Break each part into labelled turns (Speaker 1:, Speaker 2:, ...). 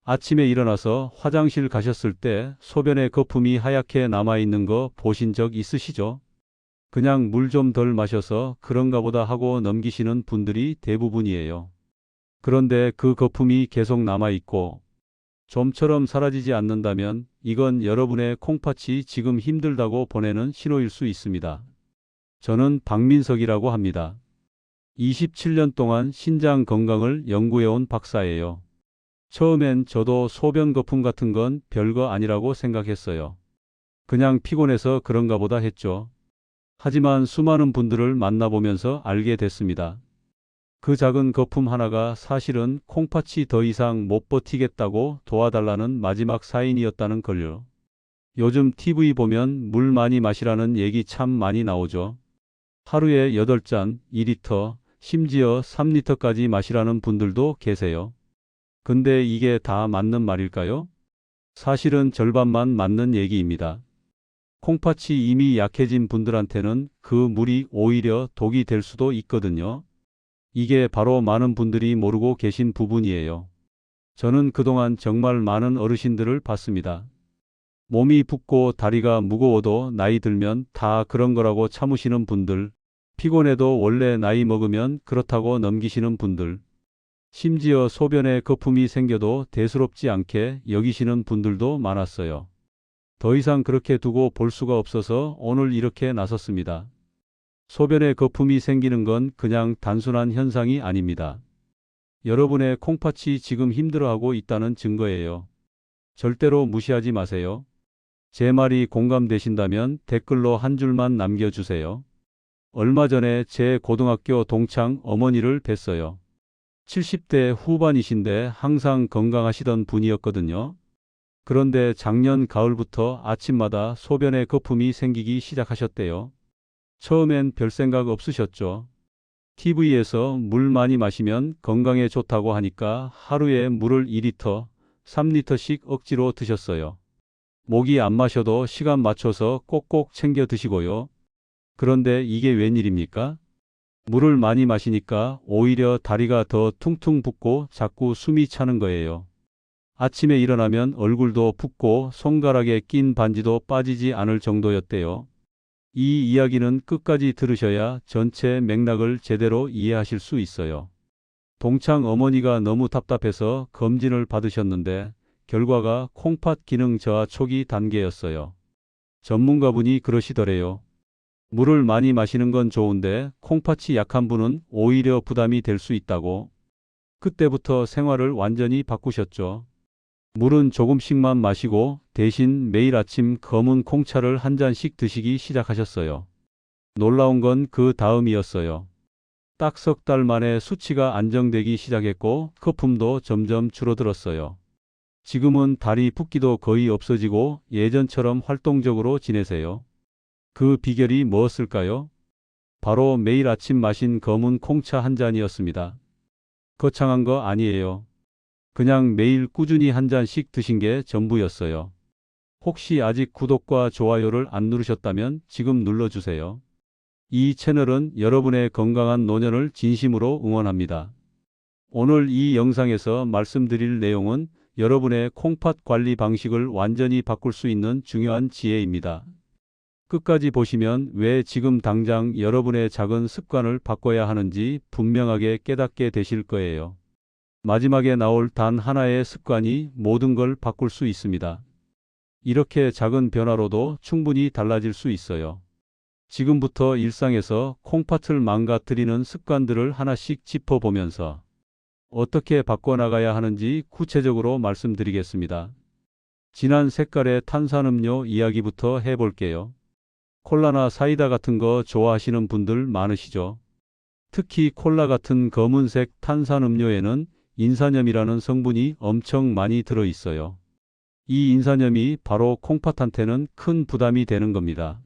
Speaker 1: 아침에 일어나서 화장실 가셨을 때 소변에 거품이 하얗게 남아있는 거 보신 적 있으시죠? 그냥 물 좀 덜 마셔서 그런가 보다 하고 넘기시는 분들이 대부분이에요. 그런데 그 거품이 계속 남아있고 좀처럼 사라지지 않는다면 이건 여러분의 콩팥이 지금 힘들다고 보내는 신호일 수 있습니다. 저는 박민석이라고 합니다. 27년 동안 신장 건강을 연구해온 박사예요. 처음엔 저도 소변 거품 같은 건 별거 아니라고 생각했어요. 그냥 피곤해서 그런가 보다 했죠. 하지만 수많은 분들을 만나보면서 알게 됐습니다. 그 작은 거품 하나가 사실은 콩팥이 더 이상 못 버티겠다고 도와달라는 마지막 사인이었다는 걸요. 요즘 TV 보면 물 많이 마시라는 얘기 참 많이 나오죠. 하루에 8잔, 2리터, 심지어 3리터까지 마시라는 분들도 계세요. 근데 이게 다 맞는 말일까요? 사실은 절반만 맞는 얘기입니다. 콩팥이 이미 약해진 분들한테는 그 물이 오히려 독이 될 수도 있거든요. 이게 바로 많은 분들이 모르고 계신 부분이에요. 저는 그동안 정말 많은 어르신들을 봤습니다. 몸이 붓고 다리가 무거워도 나이 들면 다 그런 거라고 참으시는 분들, 피곤해도 원래 나이 먹으면 그렇다고 넘기시는 분들, 심지어 소변에 거품이 생겨도 대수롭지 않게 여기시는 분들도 많았어요. 더 이상 그렇게 두고 볼 수가 없어서 오늘 이렇게 나섰습니다. 소변에 거품이 생기는 건 그냥 단순한 현상이 아닙니다. 여러분의 콩팥이 지금 힘들어하고 있다는 증거예요. 절대로 무시하지 마세요. 제 말이 공감되신다면 댓글로 한 줄만 남겨주세요. 얼마 전에 제 고등학교 동창 어머니를 뵀어요. 70대 후반이신데 항상 건강하시던 분이었거든요. 그런데 작년 가을부터 아침마다 소변에 거품이 생기기 시작하셨대요. 처음엔 별 생각 없으셨죠. TV에서 물 많이 마시면 건강에 좋다고 하니까 하루에 물을 2리터, 3리터씩 억지로 드셨어요. 목이 안 마셔도 시간 맞춰서 꼭꼭 챙겨 드시고요. 그런데 이게 웬일입니까? 물을 많이 마시니까 오히려 다리가 더 퉁퉁 붓고 자꾸 숨이 차는 거예요. 아침에 일어나면 얼굴도 붓고 손가락에 낀 반지도 빠지지 않을 정도였대요. 이 이야기는 끝까지 들으셔야 전체 맥락을 제대로 이해하실 수 있어요. 동창 어머니가 너무 답답해서 검진을 받으셨는데 결과가 콩팥 기능 저하 초기 단계였어요. 전문가분이 그러시더래요. 물을 많이 마시는 건 좋은데 콩팥이 약한 분은 오히려 부담이 될 수 있다고. 그때부터 생활을 완전히 바꾸셨죠. 물은 조금씩만 마시고 대신 매일 아침 검은 콩차를 한 잔씩 드시기 시작하셨어요. 놀라운 건 그 다음이었어요. 딱 석 달 만에 수치가 안정되기 시작했고 거품도 점점 줄어들었어요. 지금은 다리 붓기도 거의 없어지고 예전처럼 활동적으로 지내세요. 그 비결이 무엇일까요? 바로 매일 아침 마신 검은 콩차 한 잔이었습니다. 거창한 거 아니에요. 그냥 매일 꾸준히 한 잔씩 드신 게 전부였어요. 혹시 아직 구독과 좋아요를 안 누르셨다면 지금 눌러주세요. 이 채널은 여러분의 건강한 노년을 진심으로 응원합니다. 오늘 이 영상에서 말씀드릴 내용은 여러분의 콩팥 관리 방식을 완전히 바꿀 수 있는 중요한 지혜입니다. 끝까지 보시면 왜 지금 당장 여러분의 작은 습관을 바꿔야 하는지 분명하게 깨닫게 되실 거예요. 마지막에 나올 단 하나의 습관이 모든 걸 바꿀 수 있습니다. 이렇게 작은 변화로도 충분히 달라질 수 있어요. 지금부터 일상에서 콩팥을 망가뜨리는 습관들을 하나씩 짚어보면서 어떻게 바꿔나가야 하는지 구체적으로 말씀드리겠습니다. 진한 색깔의 탄산음료 이야기부터 해볼게요. 콜라나 사이다 같은 거 좋아하시는 분들 많으시죠? 특히 콜라 같은 검은색 탄산음료에는 인산염이라는 성분이 엄청 많이 들어있어요. 이 인산염이 바로 콩팥한테는 큰 부담이 되는 겁니다.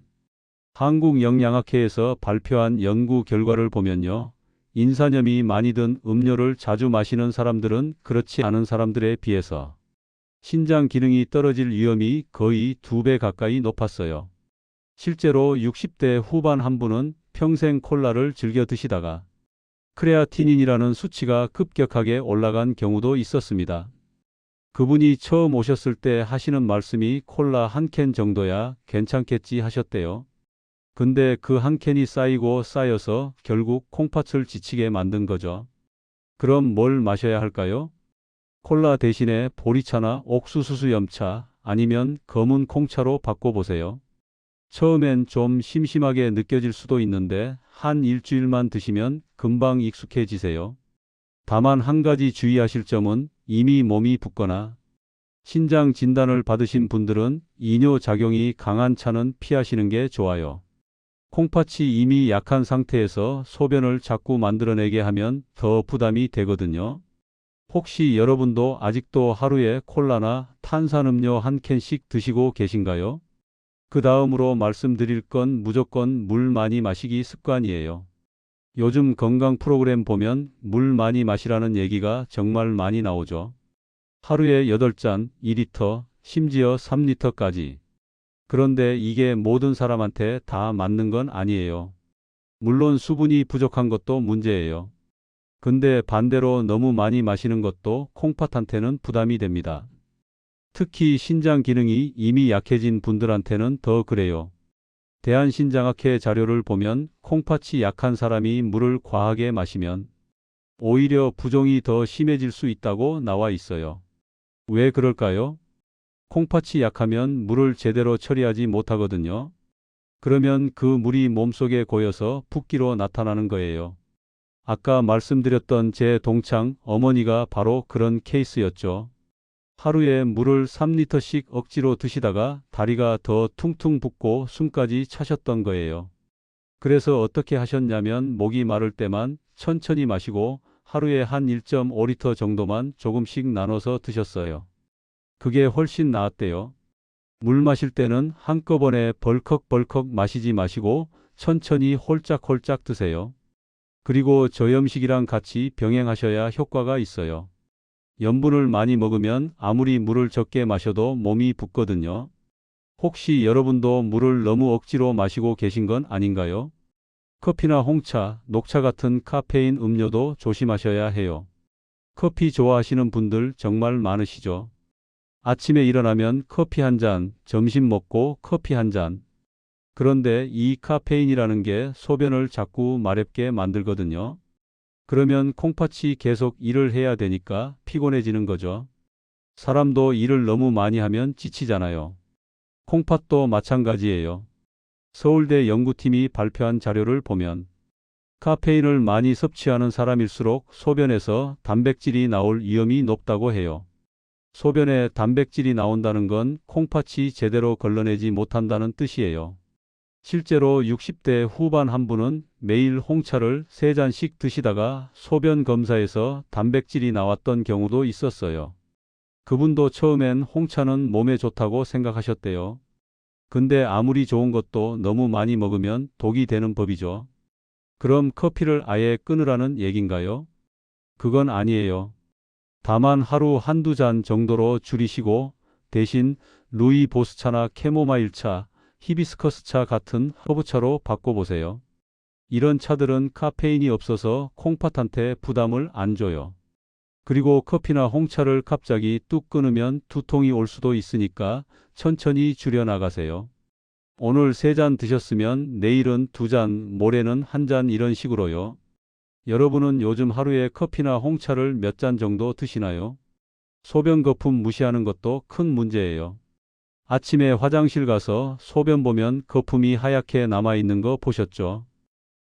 Speaker 1: 한국영양학회에서 발표한 연구 결과를 보면요. 인산염이 많이 든 음료를 자주 마시는 사람들은 그렇지 않은 사람들에 비해서 신장 기능이 떨어질 위험이 거의 2배 가까이 높았어요. 실제로 60대 후반 한 분은 평생 콜라를 즐겨 드시다가 크레아티닌이라는 수치가 급격하게 올라간 경우도 있었습니다. 그분이 처음 오셨을 때 하시는 말씀이 콜라 한 캔 정도야 괜찮겠지 하셨대요. 근데 그 한 캔이 쌓이고 쌓여서 결국 콩팥을 지치게 만든 거죠. 그럼 뭘 마셔야 할까요? 콜라 대신에 보리차나 옥수수 염차 아니면 검은 콩차로 바꿔보세요. 처음엔 좀 심심하게 느껴질 수도 있는데 한 일주일만 드시면 금방 익숙해지세요. 다만 한 가지 주의하실 점은 이미 몸이 붓거나 신장 진단을 받으신 분들은 이뇨 작용이 강한 차는 피하시는 게 좋아요. 콩팥이 이미 약한 상태에서 소변을 자꾸 만들어내게 하면 더 부담이 되거든요. 혹시 여러분도 아직도 하루에 콜라나 탄산음료 한 캔씩 드시고 계신가요? 그 다음으로 말씀드릴 건 무조건 물 많이 마시기 습관이에요. 요즘 건강 프로그램 보면 물 많이 마시라는 얘기가 정말 많이 나오죠. 하루에 8잔, 2리터, 심지어 3리터까지. 그런데 이게 모든 사람한테 다 맞는 건 아니에요. 물론 수분이 부족한 것도 문제예요. 근데 반대로 너무 많이 마시는 것도 콩팥한테는 부담이 됩니다. 특히 신장 기능이 이미 약해진 분들한테는 더 그래요. 대한신장학회 자료를 보면 콩팥이 약한 사람이 물을 과하게 마시면 오히려 부종이 더 심해질 수 있다고 나와 있어요. 왜 그럴까요? 콩팥이 약하면 물을 제대로 처리하지 못하거든요. 그러면 그 물이 몸속에 고여서 붓기로 나타나는 거예요. 아까 말씀드렸던 제 동창 어머니가 바로 그런 케이스였죠. 하루에 물을 3리터씩 억지로 드시다가 다리가 더 퉁퉁 붓고 숨까지 차셨던 거예요. 그래서 어떻게 하셨냐면 목이 마를 때만 천천히 마시고 하루에 한 1.5리터 정도만 조금씩 나눠서 드셨어요. 그게 훨씬 나았대요. 물 마실 때는 한꺼번에 벌컥벌컥 마시지 마시고 천천히 홀짝홀짝 드세요. 그리고 저염식이랑 같이 병행하셔야 효과가 있어요. 염분을 많이 먹으면 아무리 물을 적게 마셔도 몸이 붓거든요. 혹시 여러분도 물을 너무 억지로 마시고 계신 건 아닌가요? 커피나 홍차, 녹차 같은 카페인 음료도 조심하셔야 해요. 커피 좋아하시는 분들 정말 많으시죠? 아침에 일어나면 커피 한 잔, 점심 먹고 커피 한 잔. 그런데 이 카페인이라는 게 소변을 자꾸 마렵게 만들거든요. 그러면 콩팥이 계속 일을 해야 되니까 피곤해지는 거죠. 사람도 일을 너무 많이 하면 지치잖아요. 콩팥도 마찬가지예요. 서울대 연구팀이 발표한 자료를 보면 카페인을 많이 섭취하는 사람일수록 소변에서 단백질이 나올 위험이 높다고 해요. 소변에 단백질이 나온다는 건 콩팥이 제대로 걸러내지 못한다는 뜻이에요. 실제로 60대 후반 한 분은 매일 홍차를 3잔씩 드시다가 소변 검사에서 단백질이 나왔던 경우도 있었어요. 그분도 처음엔 홍차는 몸에 좋다고 생각하셨대요. 근데 아무리 좋은 것도 너무 많이 먹으면 독이 되는 법이죠. 그럼 커피를 아예 끊으라는 얘긴가요? 그건 아니에요. 다만 하루 한두 잔 정도로 줄이시고 대신 루이보스차나 캐모마일차, 히비스커스차 같은 허브차로 바꿔보세요. 이런 차들은 카페인이 없어서 콩팥한테 부담을 안 줘요. 그리고 커피나 홍차를 갑자기 뚝 끊으면 두통이 올 수도 있으니까 천천히 줄여나가세요. 오늘 3잔 드셨으면 내일은 2잔, 모레는 1잔 이런 식으로요. 여러분은 요즘 하루에 커피나 홍차를 몇 잔 정도 드시나요? 소변 거품 무시하는 것도 큰 문제예요. 아침에 화장실 가서 소변 보면 거품이 하얗게 남아있는 거 보셨죠?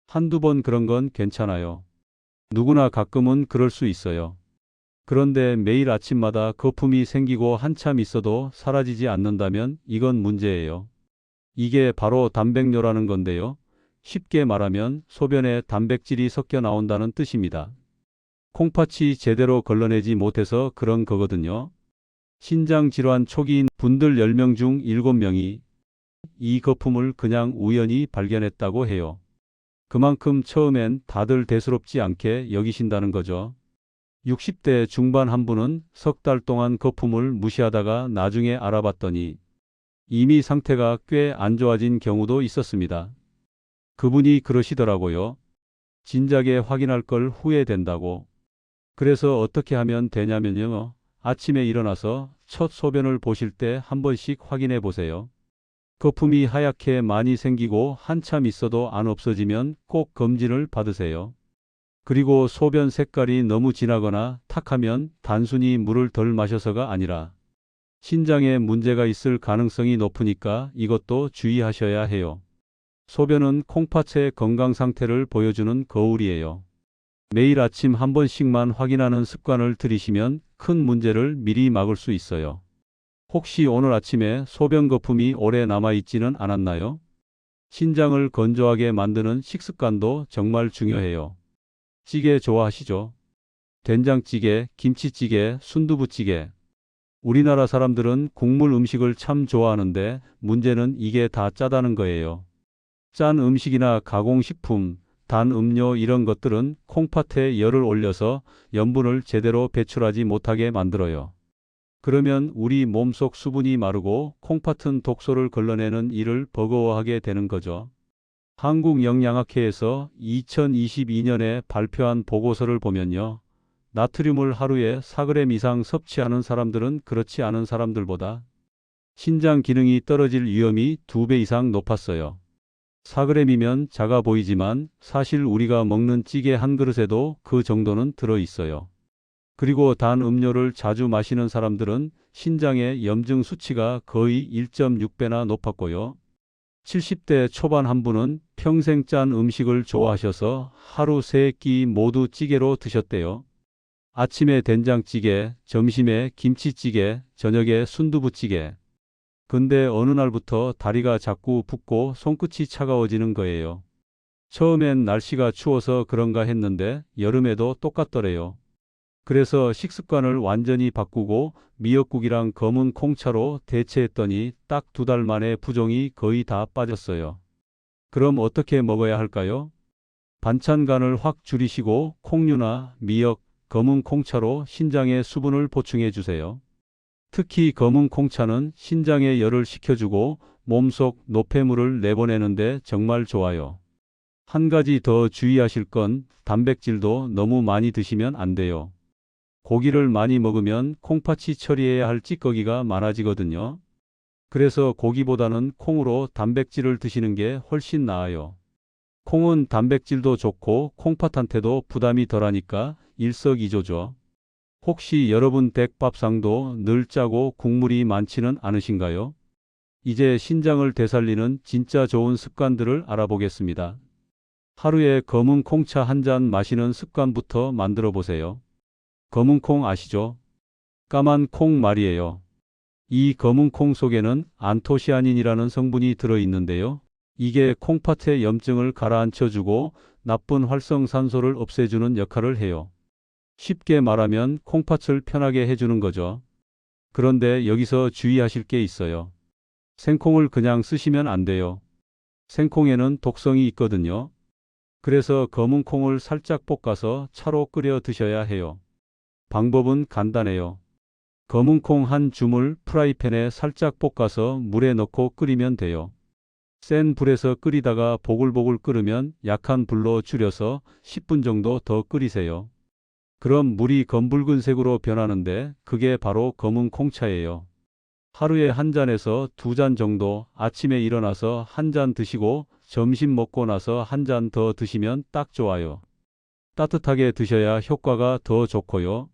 Speaker 1: 한두 번 그런 건 괜찮아요. 누구나 가끔은 그럴 수 있어요. 그런데 매일 아침마다 거품이 생기고 한참 있어도 사라지지 않는다면 이건 문제예요. 이게 바로 단백뇨라는 건데요. 쉽게 말하면 소변에 단백질이 섞여 나온다는 뜻입니다. 콩팥이 제대로 걸러내지 못해서 그런 거거든요. 신장질환 초기인 분들 10명 중 7명이 이 거품을 그냥 우연히 발견했다고 해요. 그만큼 처음엔 다들 대수롭지 않게 여기신다는 거죠. 60대 중반 한 분은 3달 동안 거품을 무시하다가 나중에 알아봤더니 이미 상태가 꽤 안 좋아진 경우도 있었습니다. 그분이 그러시더라고요. 진작에 확인할 걸 후회된다고. 그래서 어떻게 하면 되냐면요. 아침에 일어나서 첫 소변을 보실 때 한 번씩 확인해 보세요. 거품이 하얗게 많이 생기고 한참 있어도 안 없어지면 꼭 검진을 받으세요. 그리고 소변 색깔이 너무 진하거나 탁하면 단순히 물을 덜 마셔서가 아니라 신장에 문제가 있을 가능성이 높으니까 이것도 주의하셔야 해요. 소변은 콩팥의 건강 상태를 보여주는 거울이에요. 매일 아침 한 번씩만 확인하는 습관을 들이시면 큰 문제를 미리 막을 수 있어요. 혹시 오늘 아침에 소변 거품이 오래 남아있지는 않았나요? 신장을 건조하게 만드는 식습관도 정말 중요해요. 찌개 좋아하시죠? 된장찌개, 김치찌개, 순두부찌개. 우리나라 사람들은 국물 음식을 참 좋아하는데 문제는 이게 다 짜다는 거예요. 짠 음식이나 가공식품, 단 음료 이런 것들은 콩팥에 열을 올려서 염분을 제대로 배출하지 못하게 만들어요. 그러면 우리 몸속 수분이 마르고 콩팥은 독소를 걸러내는 일을 버거워하게 되는 거죠. 한국영양학회에서 2022년에 발표한 보고서를 보면요. 나트륨을 하루에 4g 이상 섭취하는 사람들은 그렇지 않은 사람들보다 신장 기능이 떨어질 위험이 2배 이상 높았어요. 4g이면 작아 보이지만 사실 우리가 먹는 찌개 한 그릇에도 그 정도는 들어 있어요. 그리고 단 음료를 자주 마시는 사람들은 신장의 염증 수치가 거의 1.6배나 높았고요. 70대 초반 한 분은 평생 짠 음식을 좋아하셔서 하루 3끼 모두 찌개로 드셨대요. 아침에 된장찌개, 점심에 김치찌개, 저녁에 순두부찌개. 근데 어느 날부터 다리가 자꾸 붓고 손끝이 차가워지는 거예요. 처음엔 날씨가 추워서 그런가 했는데 여름에도 똑같더래요. 그래서 식습관을 완전히 바꾸고 미역국이랑 검은 콩차로 대체했더니 딱 2달 만에 부종이 거의 다 빠졌어요. 그럼 어떻게 먹어야 할까요? 반찬 간을 확 줄이시고 콩류나 미역, 검은 콩차로 신장에 수분을 보충해 주세요. 특히 검은 콩차는 신장에 열을 식혀주고 몸속 노폐물을 내보내는데 정말 좋아요. 한 가지 더 주의하실 건 단백질도 너무 많이 드시면 안 돼요. 고기를 많이 먹으면 콩팥이 처리해야 할 찌꺼기가 많아지거든요. 그래서 고기보다는 콩으로 단백질을 드시는 게 훨씬 나아요. 콩은 단백질도 좋고 콩팥한테도 부담이 덜하니까 일석이조죠. 혹시 여러분 댁 밥상도 늘 짜고 국물이 많지는 않으신가요? 이제 신장을 되살리는 진짜 좋은 습관들을 알아보겠습니다. 하루에 검은 콩차 한 잔 마시는 습관부터 만들어 보세요. 검은 콩 아시죠? 까만 콩 말이에요. 이 검은 콩 속에는 안토시아닌이라는 성분이 들어 있는데요. 이게 콩팥의 염증을 가라앉혀주고 나쁜 활성산소를 없애주는 역할을 해요. 쉽게 말하면 콩팥을 편하게 해주는 거죠. 그런데 여기서 주의하실 게 있어요. 생콩을 그냥 쓰시면 안 돼요. 생콩에는 독성이 있거든요. 그래서 검은 콩을 살짝 볶아서 차로 끓여 드셔야 해요. 방법은 간단해요. 검은 콩 한 줌을 프라이팬에 살짝 볶아서 물에 넣고 끓이면 돼요. 센 불에서 끓이다가 보글보글 끓으면 약한 불로 줄여서 10분 정도 더 끓이세요. 그럼 물이 검붉은색으로 변하는데 그게 바로 검은 콩차예요. 하루에 한 잔에서 2잔 정도 아침에 일어나서 한 잔 드시고 점심 먹고 나서 한 잔 더 드시면 딱 좋아요. 따뜻하게 드셔야 효과가 더 좋고요.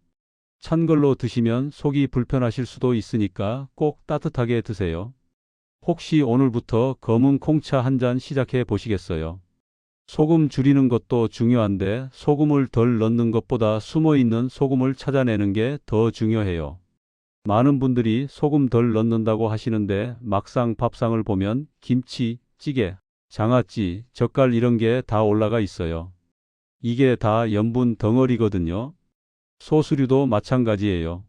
Speaker 1: 찬 걸로 드시면 속이 불편하실 수도 있으니까 꼭 따뜻하게 드세요. 혹시 오늘부터 검은 콩차 한 잔 시작해 보시겠어요? 소금 줄이는 것도 중요한데 소금을 덜 넣는 것보다 숨어있는 소금을 찾아내는 게 더 중요해요. 많은 분들이 소금 덜 넣는다고 하시는데 막상 밥상을 보면 김치, 찌개, 장아찌, 젓갈 이런 게 다 올라가 있어요. 이게 다 염분 덩어리거든요. 소스류도 마찬가지예요.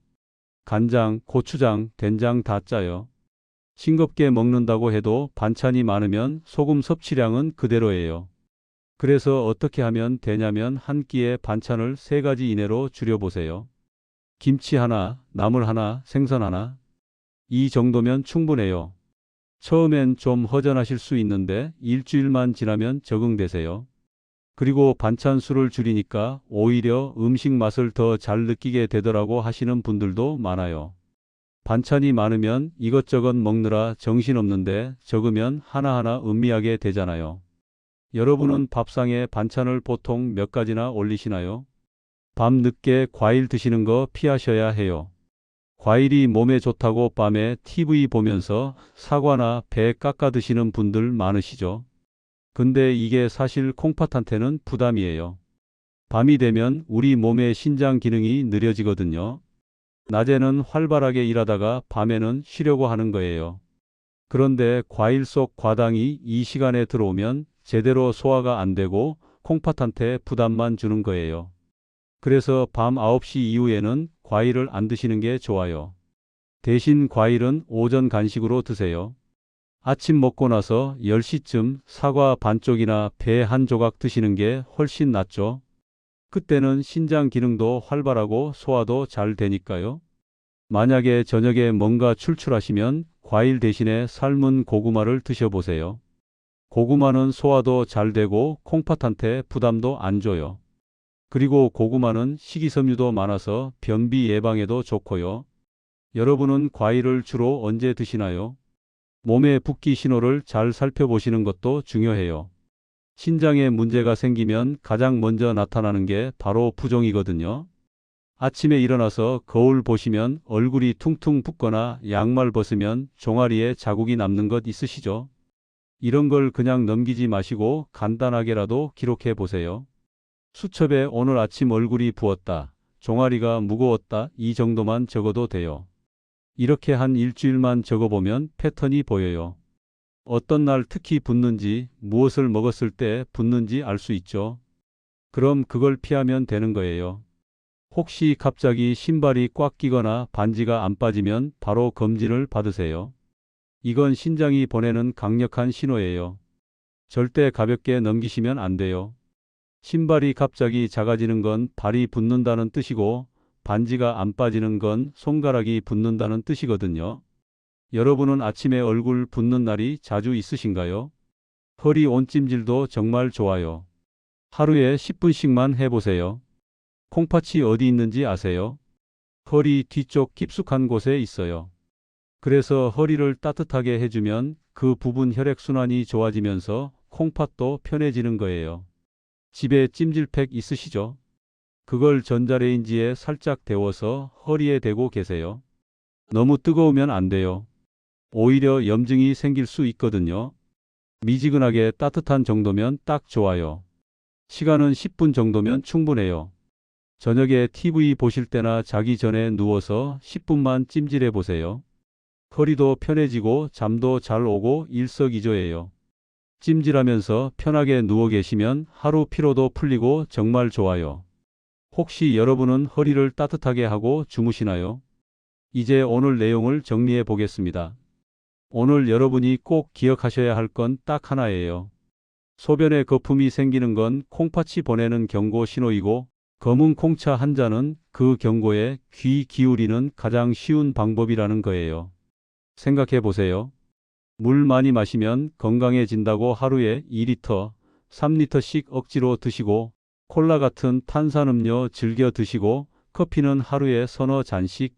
Speaker 1: 간장, 고추장, 된장 다 짜요. 싱겁게 먹는다고 해도 반찬이 많으면 소금 섭취량은 그대로예요. 그래서 어떻게 하면 되냐면 한 끼에 반찬을 3가지 이내로 줄여보세요. 김치 하나, 나물 하나, 생선 하나. 이 정도면 충분해요. 처음엔 좀 허전하실 수 있는데 일주일만 지나면 적응되세요. 그리고 반찬 수를 줄이니까 오히려 음식 맛을 더 잘 느끼게 되더라고 하시는 분들도 많아요. 반찬이 많으면 이것저것 먹느라 정신없는데 적으면 하나하나 음미하게 되잖아요. 여러분은 밥상에 반찬을 보통 몇 가지나 올리시나요? 밤 늦게 과일 드시는 거 피하셔야 해요. 과일이 몸에 좋다고 밤에 TV 보면서 사과나 배 깎아 드시는 분들 많으시죠? 근데 이게 사실 콩팥한테는 부담이에요. 밤이 되면 우리 몸의 신장 기능이 느려지거든요. 낮에는 활발하게 일하다가 밤에는 쉬려고 하는 거예요. 그런데 과일 속 과당이 이 시간에 들어오면 제대로 소화가 안 되고 콩팥한테 부담만 주는 거예요. 그래서 밤 9시 이후에는 과일을 안 드시는 게 좋아요. 대신 과일은 오전 간식으로 드세요. 아침 먹고 나서 10시쯤 사과 반쪽이나 배 한 조각 드시는 게 훨씬 낫죠. 그때는 신장 기능도 활발하고 소화도 잘 되니까요. 만약에 저녁에 뭔가 출출하시면 과일 대신에 삶은 고구마를 드셔보세요. 고구마는 소화도 잘 되고 콩팥한테 부담도 안 줘요. 그리고 고구마는 식이섬유도 많아서 변비 예방에도 좋고요. 여러분은 과일을 주로 언제 드시나요? 몸의 붓기 신호를 잘 살펴보시는 것도 중요해요. 신장에 문제가 생기면 가장 먼저 나타나는 게 바로 부종이거든요. 아침에 일어나서 거울 보시면 얼굴이 퉁퉁 붓거나 양말 벗으면 종아리에 자국이 남는 것 있으시죠? 이런 걸 그냥 넘기지 마시고 간단하게라도 기록해 보세요. 수첩에 오늘 아침 얼굴이 부었다, 종아리가 무거웠다 이 정도만 적어도 돼요. 이렇게 한 일주일만 적어보면 패턴이 보여요. 어떤 날 특히 붓는지, 무엇을 먹었을 때 붓는지 알 수 있죠. 그럼 그걸 피하면 되는 거예요. 혹시 갑자기 신발이 꽉 끼거나 반지가 안 빠지면 바로 검진을 받으세요. 이건 신장이 보내는 강력한 신호예요. 절대 가볍게 넘기시면 안 돼요. 신발이 갑자기 작아지는 건 발이 붓는다는 뜻이고, 반지가 안 빠지는 건 손가락이 붓는다는 뜻이거든요. 여러분은 아침에 얼굴 붓는 날이 자주 있으신가요? 허리 온찜질도 정말 좋아요. 하루에 10분씩만 해보세요. 콩팥이 어디 있는지 아세요? 허리 뒤쪽 깊숙한 곳에 있어요. 그래서 허리를 따뜻하게 해주면 그 부분 혈액순환이 좋아지면서 콩팥도 편해지는 거예요. 집에 찜질팩 있으시죠? 그걸 전자레인지에 살짝 데워서 허리에 대고 계세요. 너무 뜨거우면 안 돼요. 오히려 염증이 생길 수 있거든요. 미지근하게 따뜻한 정도면 딱 좋아요. 시간은 10분 정도면 충분해요. 저녁에 TV 보실 때나 자기 전에 누워서 10분만 찜질해 보세요. 허리도 편해지고 잠도 잘 오고 일석이조예요. 찜질하면서 편하게 누워 계시면 하루 피로도 풀리고 정말 좋아요. 혹시 여러분은 허리를 따뜻하게 하고 주무시나요? 이제 오늘 내용을 정리해 보겠습니다. 오늘 여러분이 꼭 기억하셔야 할 건 딱 하나예요. 소변에 거품이 생기는 건 콩팥이 보내는 경고 신호이고, 검은 콩차 한 잔은 그 경고에 귀 기울이는 가장 쉬운 방법이라는 거예요. 생각해 보세요. 물 많이 마시면 건강해진다고 하루에 2리터, 3리터씩 억지로 드시고, 콜라 같은 탄산음료 즐겨 드시고, 커피는 하루에 서너 잔씩.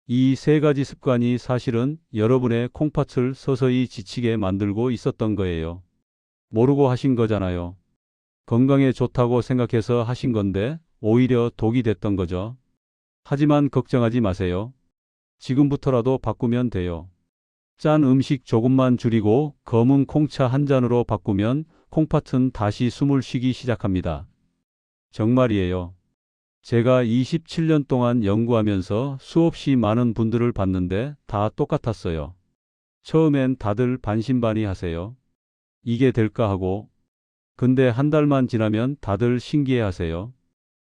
Speaker 1: 이 세 가지 습관이 사실은 여러분의 콩팥을 서서히 지치게 만들고 있었던 거예요. 모르고 하신 거잖아요. 건강에 좋다고 생각해서 하신 건데 오히려 독이 됐던 거죠. 하지만 걱정하지 마세요. 지금부터라도 바꾸면 돼요. 짠 음식 조금만 줄이고 검은 콩차 한 잔으로 바꾸면 콩팥은 다시 숨을 쉬기 시작합니다. 정말이에요. 제가 27년 동안 연구하면서 수없이 많은 분들을 봤는데 다 똑같았어요. 처음엔 다들 반신반의하세요. 이게 될까 하고. 근데 한 달만 지나면 다들 신기해하세요.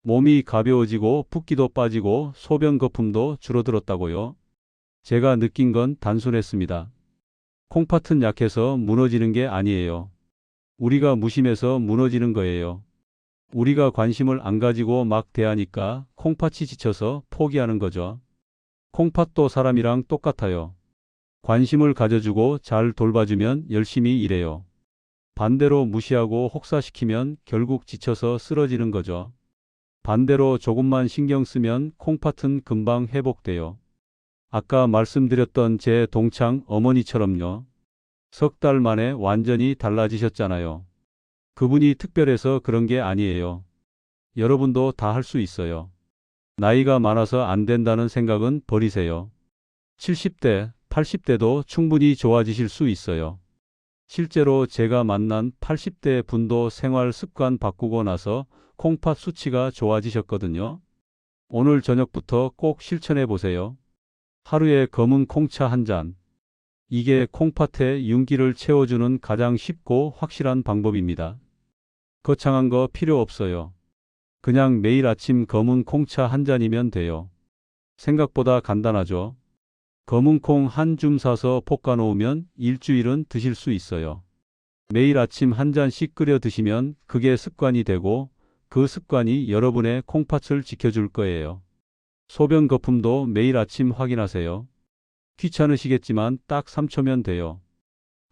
Speaker 1: 몸이 가벼워지고 붓기도 빠지고 소변 거품도 줄어들었다고요. 제가 느낀 건 단순했습니다. 콩팥은 약해서 무너지는 게 아니에요. 우리가 무심해서 무너지는 거예요. 우리가 관심을 안 가지고 막 대하니까 콩팥이 지쳐서 포기하는 거죠. 콩팥도 사람이랑 똑같아요. 관심을 가져주고 잘 돌봐주면 열심히 일해요. 반대로 무시하고 혹사시키면 결국 지쳐서 쓰러지는 거죠. 반대로 조금만 신경 쓰면 콩팥은 금방 회복돼요. 아까 말씀드렸던 제 동창 어머니처럼요. 석 달 만에 완전히 달라지셨잖아요. 그분이 특별해서 그런 게 아니에요. 여러분도 다 할 수 있어요. 나이가 많아서 안 된다는 생각은 버리세요. 70대, 80대도 충분히 좋아지실 수 있어요. 실제로 제가 만난 80대 분도 생활 습관 바꾸고 나서 콩팥 수치가 좋아지셨거든요. 오늘 저녁부터 꼭 실천해 보세요. 하루에 검은 콩차 한 잔. 이게 콩팥에 윤기를 채워주는 가장 쉽고 확실한 방법입니다. 거창한 거 필요 없어요. 그냥 매일 아침 검은 콩차 한 잔이면 돼요. 생각보다 간단하죠. 검은 콩 한 줌 사서 볶아 놓으면 일주일은 드실 수 있어요. 매일 아침 한 잔씩 끓여 드시면 그게 습관이 되고 그 습관이 여러분의 콩팥을 지켜줄 거예요. 소변 거품도 매일 아침 확인하세요. 귀찮으시겠지만 딱 3초면 돼요.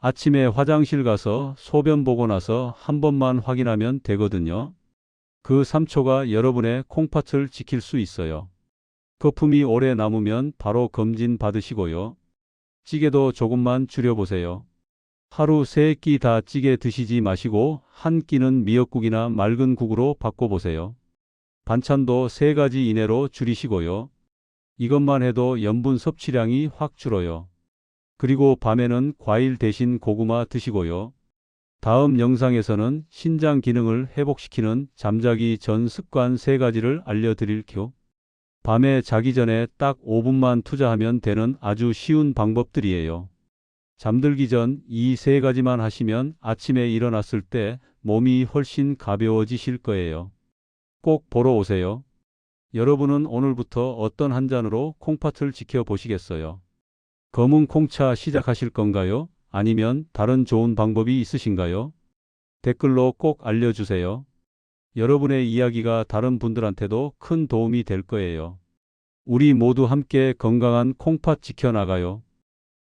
Speaker 1: 아침에 화장실 가서 소변 보고 나서 한 번만 확인하면 되거든요. 그 3초가 여러분의 콩팥을 지킬 수 있어요. 거품이 오래 남으면 바로 검진 받으시고요. 찌개도 조금만 줄여보세요. 하루 3끼 다 찌개 드시지 마시고 한 끼는 미역국이나 맑은 국으로 바꿔보세요. 반찬도 3가지 이내로 줄이시고요. 이것만 해도 염분 섭취량이 확 줄어요. 그리고 밤에는 과일 대신 고구마 드시고요. 다음 영상에서는 신장 기능을 회복시키는 잠자기 전 습관 3가지를 알려드릴게요. 밤에 자기 전에 딱 5분만 투자하면 되는 아주 쉬운 방법들이에요. 잠들기 전 이 3가지만 하시면 아침에 일어났을 때 몸이 훨씬 가벼워지실 거예요. 꼭 보러 오세요. 여러분은 오늘부터 어떤 한 잔으로 콩팥을 지켜보시겠어요? 검은 콩차 시작하실 건가요? 아니면 다른 좋은 방법이 있으신가요? 댓글로 꼭 알려주세요. 여러분의 이야기가 다른 분들한테도 큰 도움이 될 거예요. 우리 모두 함께 건강한 콩팥 지켜나가요.